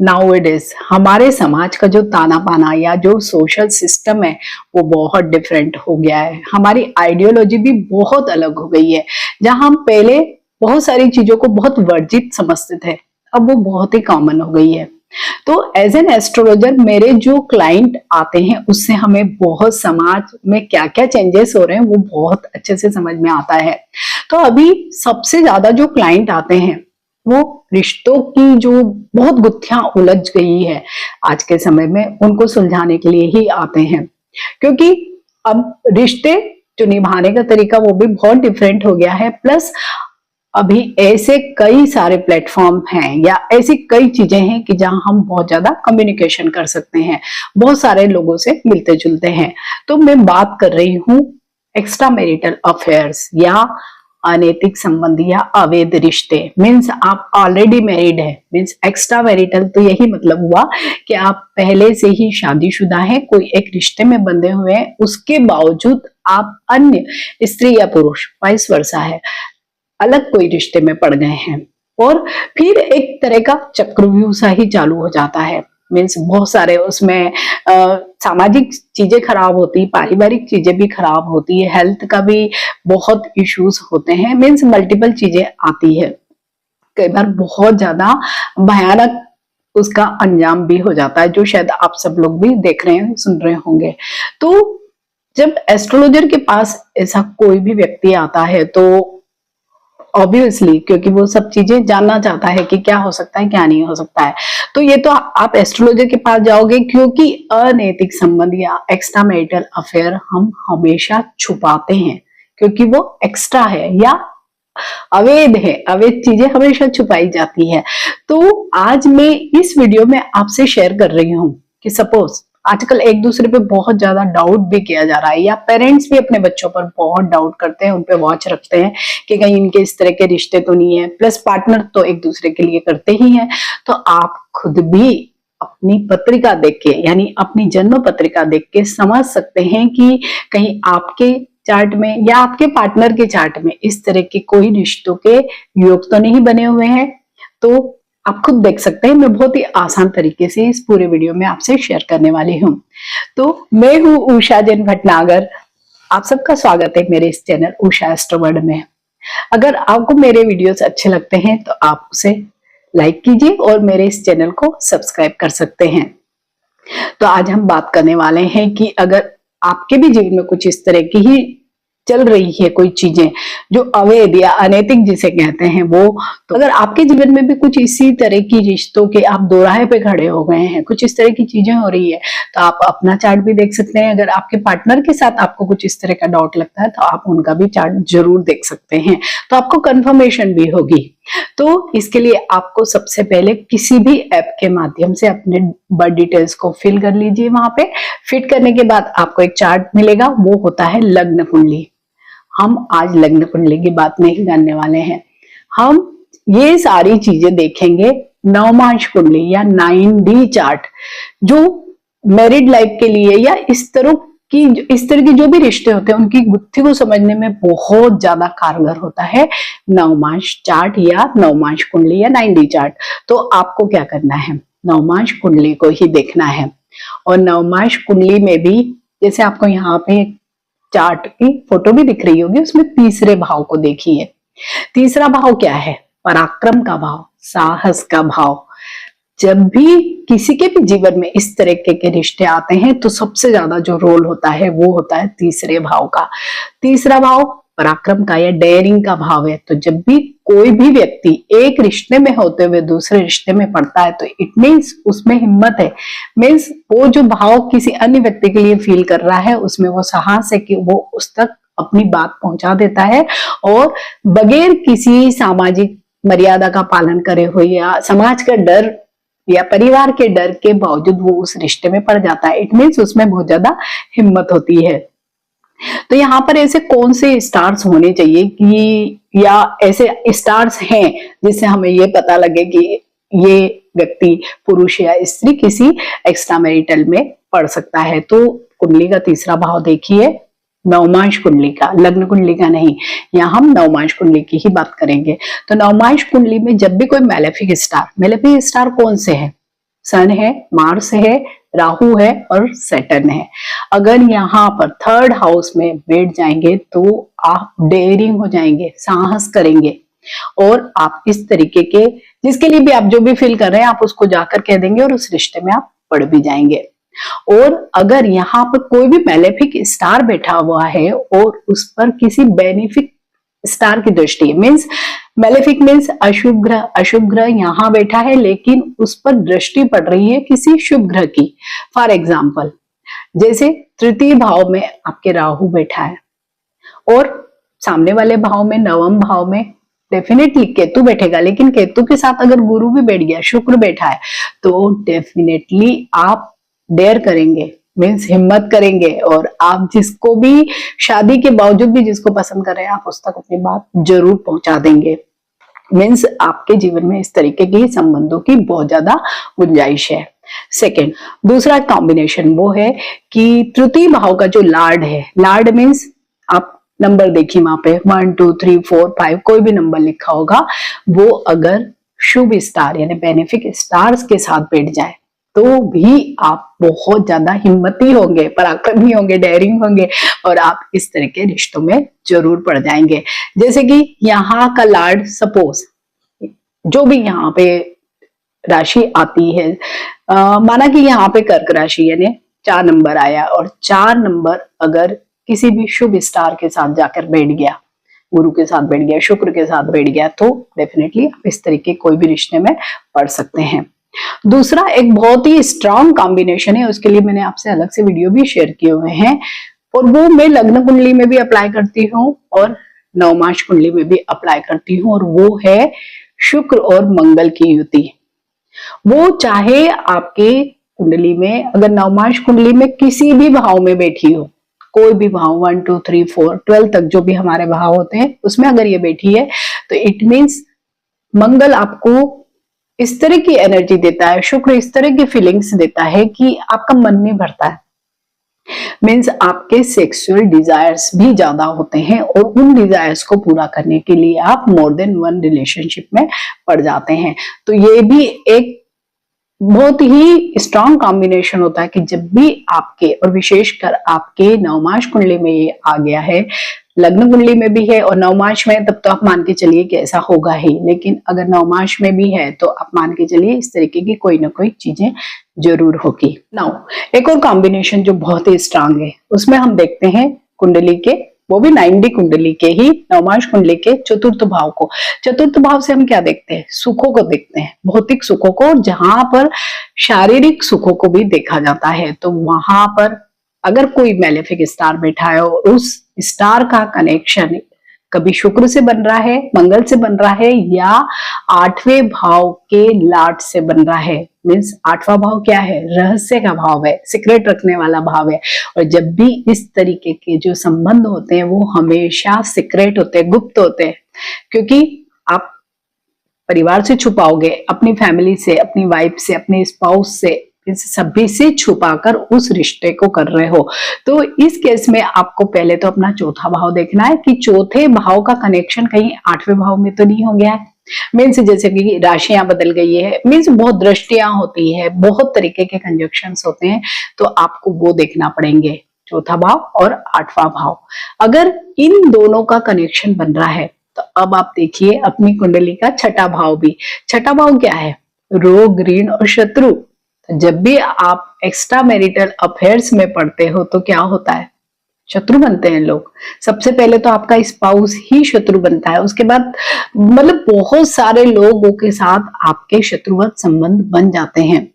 नाउएडेज हमारे समाज का जो ताना बाना या जो सोशल सिस्टम है वो बहुत डिफरेंट हो गया है। हमारी आइडियोलॉजी भी बहुत अलग हो गई है। जहां हम पहले बहुत सारी चीजों को बहुत वर्जित समझते थे, अब वो बहुत ही कॉमन हो गई है। तो एज एन एस्ट्रोलॉजर मेरे जो क्लाइंट आते हैं उससे हमें बहुत समाज में क्या क्या चेंजेस हो रहे हैं वो बहुत अच्छे से समझ में आता है। तो अभी सबसे ज्यादा जो क्लाइंट आते हैं वो रिश्तों की जो बहुत गुत्थियां उलझ गई है आज के समय में, उनको सुलझाने के लिए ही आते हैं। क्योंकि अब रिश्ते जो निभाने का तरीका वो भी बहुत डिफरेंट हो गया है। प्लस अभी ऐसे कई सारे प्लेटफॉर्म हैं या ऐसी कई चीजें हैं कि जहां हम बहुत ज्यादा कम्युनिकेशन कर सकते हैं, बहुत सारे लोगों से मिलते जुलते हैं। तो मैं बात कर रही हूँ एक्स्ट्रा मैरिटल अफेयर्स या अनैतिक संबंध या अवैध रिश्ते। मीन्स आप ऑलरेडी मैरिड है, मीन्स एक्स्ट्रा मैरिटल तो यही मतलब हुआ कि आप पहले से ही शादीशुदा हैं, कोई एक रिश्ते में बंधे हुए हैं, उसके बावजूद आप अन्य स्त्री या पुरुष वाइस वर्सा है अलग कोई रिश्ते में पड़ गए हैं और फिर एक तरह का चक्रव्यूह सा ही चालू हो जाता है। मीन्स बहुत सारे उसमें सामाजिक चीजें खराब होती, पारिवारिक चीजें भी खराब होती है, हेल्थ का भी बहुत इश्यूज होते हैं। मीन्स मल्टीपल चीजें आती है, कई बार बहुत ज्यादा भयानक उसका अंजाम भी हो जाता है, जो शायद आप सब लोग भी देख रहे हैं, सुन रहे होंगे। तो जब एस्ट्रोलॉजर के पास ऐसा कोई भी व्यक्ति आता है तो ऑब्वियसली क्योंकि वो सब चीजें जानना चाहता है कि क्या हो सकता है क्या नहीं हो सकता है, तो ये तो आप एस्ट्रोलॉजर के पास जाओगे, क्योंकि अनैतिक संबंध या एक्स्ट्रा मैरिटल अफेयर हम हमेशा छुपाते हैं क्योंकि वो एक्स्ट्रा है या अवैध है। अवैध चीजें हमेशा छुपाई जाती है। तो आज मैं इस वीडियो में आपसे शेयर कर रही हूं कि सपोज आजकल एक दूसरे पे बहुत ज्यादा डाउट भी किया जा रहा है या पेरेंट्स भी अपने बच्चों पर बहुत डाउट करते हैं, उन पे वॉच रखते हैं कि कहीं इनके इस तरह के रिश्ते तो नहीं है। प्लस पार्टनर तो एक दूसरे के लिए करते ही हैं। तो आप खुद भी अपनी पत्रिका देख के यानी अपनी जन्म पत्रिका देख के समझ सकते हैं कि कहीं आपके चार्ट में या आपके पार्टनर के चार्ट में इस तरह के कोई रिश्तों के योग तो नहीं बने हुए हैं। तो आप खुद देख सकते हैं। मैं बहुत ही आसान तरीके से इस पूरे वीडियो में आपसे शेयर करने वाली हूँ। तो मैं हूँ उषा जैन भटनागर। आप सबका स्वागत है मेरे इस चैनल उषा एस्ट्रो वर्ल्ड में। अगर आपको मेरे वीडियोस अच्छे लगते हैं तो आप उसे लाइक कीजिए और मेरे इस चैनल को सब्सक्राइब कर सकते हैं। तो आज हम बात करने वाले हैं कि अगर आपके भी जीवन में कुछ इस तरह की ही चल रही है कोई चीजें जो अवैध या अनैतिक जिसे कहते हैं वो, तो अगर आपके जीवन में भी कुछ इसी तरह की रिश्तों के आप दोराहे पे खड़े हो गए हैं, कुछ इस तरह की चीजें हो रही है, तो आप अपना चार्ट भी देख सकते हैं। अगर आपके पार्टनर के साथ आपको कुछ इस तरह का डाउट लगता है तो आप उनका भी चार्ट जरूर देख सकते हैं, तो आपको कंफर्मेशन भी होगी। तो इसके लिए आपको सबसे पहले किसी भी ऐप के माध्यम से अपने बर्थ डिटेल्स को फिल कर लीजिए। वहां पे फिट करने के बाद आपको एक चार्ट मिलेगा, वो होता है लग्न कुंडली। हम आज लग्न कुंडली की बात नहीं करने वाले हैं, हम ये सारी चीजें देखेंगे नवमांश कुंडली या 9D चार्ट, जो मैरिड लाइफ के लिए या इस तरह की जो भी रिश्ते होते हैं उनकी गुत्थी को समझने में बहुत ज्यादा कारगर होता है नवमांश चार्ट या नवमांश कुंडली या 9D चार्ट। तो आपको क्या करना है, नवमांश कुंडली को ही देखना है। और नवमांश कुंडली में भी जैसे आपको यहाँ पे चार्ट की फोटो भी दिख रही होगी, उसमें तीसरे भाव को देखिए। तीसरा भाव क्या है, पराक्रम का भाव, साहस का भाव। जब भी किसी के भी जीवन में इस तरह के रिश्ते आते हैं तो सबसे ज्यादा जो रोल होता है वो होता है तीसरे भाव का। तीसरा भाव पराक्रम का या डेयरिंग का भाव है। तो जब भी कोई भी व्यक्ति एक रिश्ते में होते हुए दूसरे रिश्ते में पड़ता है तो इट मीन्स उसमें हिम्मत है। मीन्स वो जो भाव किसी अन्य व्यक्ति के लिए फील कर रहा है उसमें वो साहस है कि वो उस तक अपनी बात पहुंचा देता है और बगैर किसी सामाजिक मर्यादा का पालन करे हुए या समाज का डर या परिवार के डर के बावजूद वो उस रिश्ते में पड़ जाता है। इट मीन्स उसमें बहुत ज्यादा हिम्मत होती है। तो यहाँ पर ऐसे कौन से स्टार्स होने चाहिए कि या ऐसे स्टार्स हैं जिससे हमें ये पता लगे कि ये व्यक्ति पुरुष या स्त्री किसी एक्स्ट्रा मैरिटल में पड़ सकता है। तो कुंडली का तीसरा भाव देखिए, नवमांश कुंडली का, लग्न कुंडली का नहीं। यहाँ हम नवमांश कुंडली की ही बात करेंगे। तो नवमांश कुंडली में जब भी कोई मैलेफिक स्टार कौन से है, सन है, मार्स है, राहु है और सैटर्न है। अगर यहाँ पर थर्ड हाउस में बैठ जाएंगे तो आप डेयरिंग हो जाएंगे, साहस करेंगे और आप इस तरीके के जिसके लिए भी आप जो भी फील कर रहे हैं आप उसको जाकर कह देंगे और उस रिश्ते में आप पड़ भी जाएंगे। और अगर यहाँ पर कोई भी मैलेफिक स्टार बैठा हुआ है और उस पर किसी बेनिफिक स्टार की दृष्टि, मीन्स मैलेफिक मीन्स अशुभ ग्रह यहाँ बैठा है लेकिन उस पर दृष्टि पड़ रही है किसी शुभ ग्रह की। फॉर एग्जाम्पल जैसे तृतीय भाव में आपके राहु बैठा है और सामने वाले भाव में नवम भाव में डेफिनेटली केतु बैठेगा, लेकिन केतु के साथ अगर गुरु भी बैठ गया, शुक्र बैठा है, तो डेफिनेटली आप डेयर करेंगे, मीन्स हिम्मत करेंगे और आप जिसको भी शादी के बावजूद भी जिसको पसंद कर रहे हैं आप उस तक अपनी बात जरूर पहुंचा देंगे। मीन्स आपके जीवन में इस तरीके के संबंधों की बहुत ज्यादा गुंजाइश है। सेकेंड, दूसरा कॉम्बिनेशन वो है कि तृतीय भाव का जो लॉर्ड है, लॉर्ड मीन्स आप नंबर देखिए वहां पे 1 2 3 4 5 कोई भी नंबर लिखा होगा, वो अगर शुभ स्टार यानी बेनिफिक स्टार्स के साथ बैठ जाए तो भी आप बहुत ज्यादा हिम्मती होंगे, पराक्रमी होंगे, डेयरिंग होंगे और आप इस तरह के रिश्तों में जरूर पड़ जाएंगे। जैसे कि यहाँ का लॉर्ड सपोज जो भी यहाँ पे राशि आती है, माना कि यहाँ पे कर्क राशि यानी 4 नंबर आया और 4 नंबर अगर किसी भी शुभ स्टार के साथ जाकर बैठ गया, गुरु के साथ बैठ गया, शुक्र के साथ बैठ गया, तो डेफिनेटली आप इस तरीके कोई भी रिश्ते में पड़ सकते हैं। दूसरा एक बहुत ही स्ट्रॉन्ग कॉम्बिनेशन है, उसके लिए मैंने आपसे अलग से वीडियो भी शेयर किए हुए हैं और वो मैं लग्न कुंडली में भी अप्लाई करती हूँ और नवमाश कुंडली में भी अप्लाई करती हूँ और वो है शुक्र और मंगल की युति। वो चाहे आपके कुंडली में अगर नवमाश कुंडली में किसी भी भाव में बैठी हो, कोई भी भाव 1 2 3 4 12 तक जो भी हमारे भाव होते हैं उसमें अगर ये बैठी है तो इट मीन्स मंगल आपको इस तरह की एनर्जी देता है, शुक्र इस तरह की फीलिंग्स देता है कि आपका मन नहीं भरता है, मीन्स आपके सेक्सुअल डिजायर्स भी ज्यादा होते हैं और उन डिजायर्स को पूरा करने के लिए आप मोर देन वन रिलेशनशिप में पड़ जाते हैं। तो ये भी एक बहुत ही स्ट्रॉन्ग कॉम्बिनेशन होता है कि जब भी आपके और विशेषकर आपके नवमाश कुंडली में ये आ गया है, लग्न कुंडली में भी है और नवमाश में, तब तो आप मान के चलिए कि ऐसा होगा ही, लेकिन अगर नवमाश में भी है तो आप मान के चलिए इस तरीके की कोई ना कोई चीजें जरूर होगी। नाउ एक और कॉम्बिनेशन जो बहुत ही स्ट्रांग है उसमें हम देखते हैं कुंडली के, वो भी 9D कुंडली के ही नवमाश कुंडली के चतुर्थ भाव को। चतुर्थ भाव से हम क्या देखते हैं? सुखों को देखते हैं, भौतिक सुखों को, जहां पर शारीरिक सुखों को भी देखा जाता है। तो वहां पर अगर कोई मैलेफिक स्टार बैठा है और उस स्टार का कनेक्शन कभी शुक्र से बन रहा है, मंगल से बन रहा है या 8वें भाव के लाट से बन रहा है, मीन्स 8वां भाव क्या है? रहस्य का भाव है, सीक्रेट रखने वाला भाव है। और जब भी इस तरीके के जो संबंध होते हैं वो हमेशा सीक्रेट होते हैं, गुप्त होते हैं, क्योंकि आप परिवार से छुपाओगे, अपनी फैमिली से, अपनी वाइफ से, अपने स्पाउस से, सभी से छुपाकर उस रिश्ते को कर रहे हो। तो इस केस में आपको पहले तो अपना चौथा भाव देखना है कि चौथे भाव का कनेक्शन कहीं 8वें भाव में तो नहीं हो गया है। मीन्स जैसे कि राशियां बदल गई है, मीन्स बहुत दृष्टियां होती है, बहुत तरीके के कंजक्शंस होते हैं, तो आपको वो देखना पड़ेंगे, चौथा भाव और 8वां भाव। अगर इन दोनों का कनेक्शन बन रहा है तो अब आप देखिए अपनी कुंडली का छठा भाव भी। छठा भाव क्या है? रोग, ऋण और शत्रु। जब भी आप एक्स्ट्रा मैरिटल अफेयर्स में पढ़ते हो तो क्या होता है? शत्रु बनते हैं लोग। सबसे पहले तो आपका स्पाउस ही शत्रु बनता है, उसके बाद मतलब बहुत सारे लोगों के साथ आपके शत्रुवत संबंध बन जाते हैं।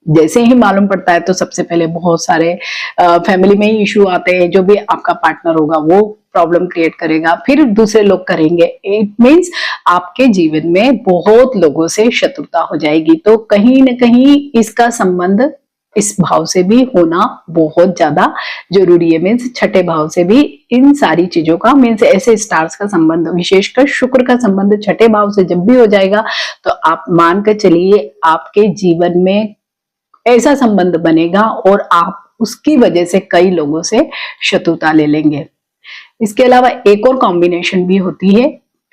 जैसे ही मालूम पड़ता है तो सबसे पहले बहुत सारे फैमिली में ही इशू आते हैं, जो भी आपका पार्टनर होगा वो प्रॉब्लम क्रिएट करेगा, फिर दूसरे लोग करेंगे। इट मीन्स आपके जीवन में बहुत लोगों से शत्रुता हो जाएगी। तो कहीं ना कहीं इसका संबंध इस भाव से भी होना बहुत ज्यादा जरूरी है। मीन्स छठे भाव से भी इन सारी चीजों का, मीन्स ऐसे स्टार्स का संबंध, विशेषकर शुक्र का संबंध छठे भाव से जब भी हो जाएगा तो आप मान कर चलिए आपके जीवन में ऐसा संबंध बनेगा और आप उसकी वजह से कई लोगों से शत्रुता ले लेंगे। इसके अलावा एक और कॉम्बिनेशन भी होती है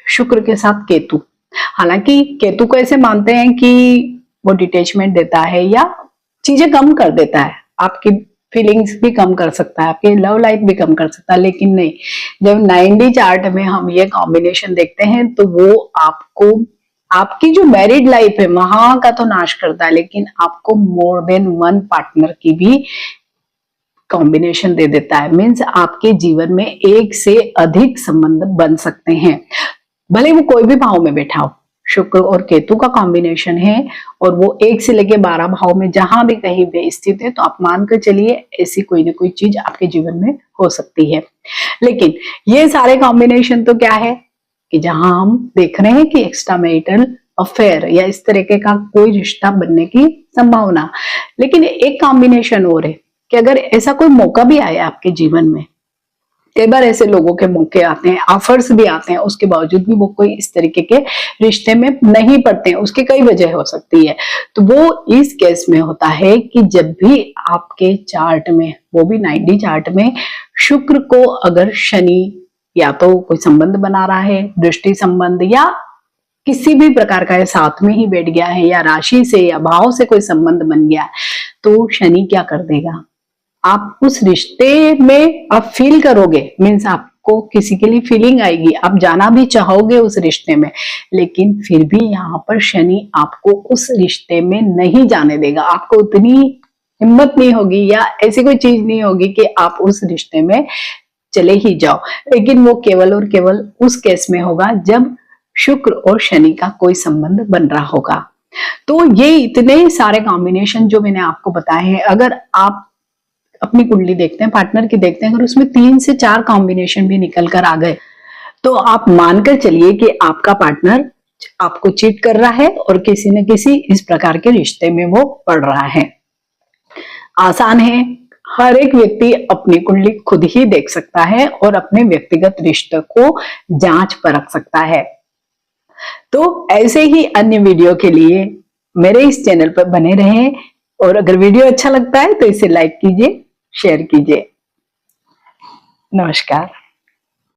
शुक्र के साथ केतु। हालांकि केतु को ऐसे मानते हैं कि वो डिटैचमेंट देता है या चीजें कम कर देता है, आपकी फीलिंग्स भी कम कर सकता है, आपकी लव लाइफ भी कम कर सकता है। लेकिन नहीं, जब 9D चार्ट में हम ये कॉम्बिनेशन देखते हैं तो वो आपको आपकी जो मैरिड लाइफ है वहां का तो नाश करता है, लेकिन आपको मोर देन वन पार्टनर की भी कॉम्बिनेशन दे देता है। मीन्स आपके जीवन में एक से अधिक संबंध बन सकते हैं, भले वो कोई भी भाव में बैठा हो। शुक्र और केतु का कॉम्बिनेशन है और वो 1 से लेके 12 भाव में जहां भी कहीं भी स्थित है, तो आप मानकर चलिए ऐसी कोई ना कोई चीज आपके जीवन में हो सकती है। लेकिन ये सारे कॉम्बिनेशन तो क्या है कि जहां हम देख रहे हैं कि एक्स्ट्रा मैरिटल अफेयर या इस तरीके का कोई रिश्ता बनने की संभावना। लेकिन एक कॉम्बिनेशन और है कि अगर ऐसा कोई मौका भी आया आपके जीवन में, कई बार ऐसे लोगों के मौके आते हैं, ऑफर्स भी आते हैं, उसके बावजूद भी वो कोई इस तरीके के रिश्ते में नहीं पड़ते हैं। उसकी कई वजह हो सकती है। तो वो इस केस में होता है कि जब भी आपके चार्ट में, वो भी 9D चार्ट में, शुक्र को अगर शनि या तो कोई संबंध बना रहा है, दृष्टि संबंध, या किसी भी प्रकार का साथ में ही बैठ गया है, या राशि से या भाव से कोई संबंध बन गया है, तो शनि क्या कर देगा, आप उस रिश्ते में आप फील करोगे। मीन्स आपको किसी के लिए फीलिंग आएगी, आप जाना भी चाहोगे उस रिश्ते में, लेकिन फिर भी यहाँ पर शनि आपको उस रिश्ते में नहीं जाने देगा। आपको उतनी हिम्मत नहीं होगी या ऐसी कोई चीज नहीं होगी कि आप उस रिश्ते में चले ही जाओ। लेकिन वो केवल और केवल उस केस में होगा जब शुक्र और शनि का कोई संबंध बन रहा होगा। तो ये इतने सारे कॉम्बिनेशन जो मैंने आपको बताए हैं, अगर आप अपनी कुंडली देखते हैं, पार्टनर की देखते हैं, अगर उसमें 3 से 4 कॉम्बिनेशन भी निकल कर आ गए, तो आप मानकर चलिए कि आपका पार्टनर आपको चीट कर रहा है और किसी न किसी इस प्रकार के रिश्ते में वो पड़ रहा है। आसान है, हर एक व्यक्ति अपनी कुंडली खुद ही देख सकता है और अपने व्यक्तिगत रिश्ते को जांच परख सकता है। तो ऐसे ही अन्य वीडियो के लिए मेरे इस चैनल पर बने रहें, और अगर वीडियो अच्छा लगता है तो इसे लाइक कीजिए, शेयर कीजिए। नमस्कार।